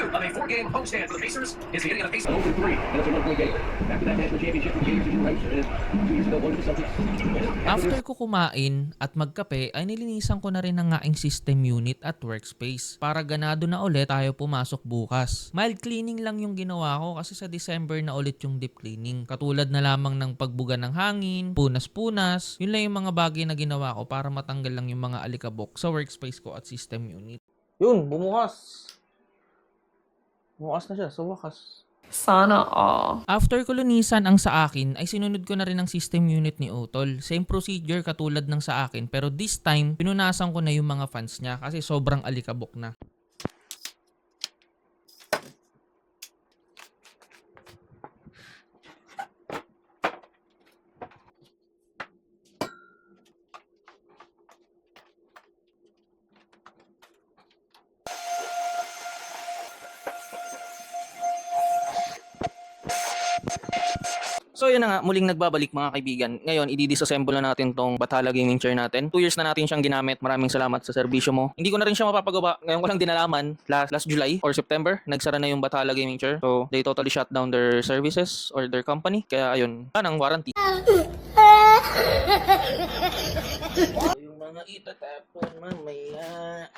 2 of a 4-game homestand for the Pacers is the hitting of the Pacers. 0-3, and it's a one-point game. Back to that national championship for Gators and Rice. 2 years ago, one of the Celtics. After ko kumain at magkape ay nilinisan ko na rin ang aking system unit at workspace para ganado na ulit tayo pumasok bukas. Mild cleaning lang yung ginawa ko kasi sa December na ulit yung deep cleaning. Katulad na lamang ng pagbuga ng hangin, punas-punas, yun lang yung mga bagay na ginawa ko para matanggal lang yung mga alikabok sa workspace ko at system unit. Yun, bumukas. Bumukas na siya sa wakas. Sana all. After ko linisan ang sa akin, ay sinunod ko na rin ang system unit ni Utol. Same procedure katulad ng sa akin, pero this time, pinunasan ko na yung mga fans niya kasi sobrang alikabok na. So yun na nga, muling nagbabalik mga kaibigan. Ngayon, i-disassemble na natin tong Bathala Gaming Chair natin. 2 years na natin siyang ginamit. Maraming salamat sa serbisyo mo. Hindi ko na rin siya mapapagawa. Ngayon ko lang dinalaman, last July or September, nagsara na yung Bathala Gaming Chair. So, they totally shut down their services or their company. Kaya ayun, ng warranty. Yung mga itatapon mamaya.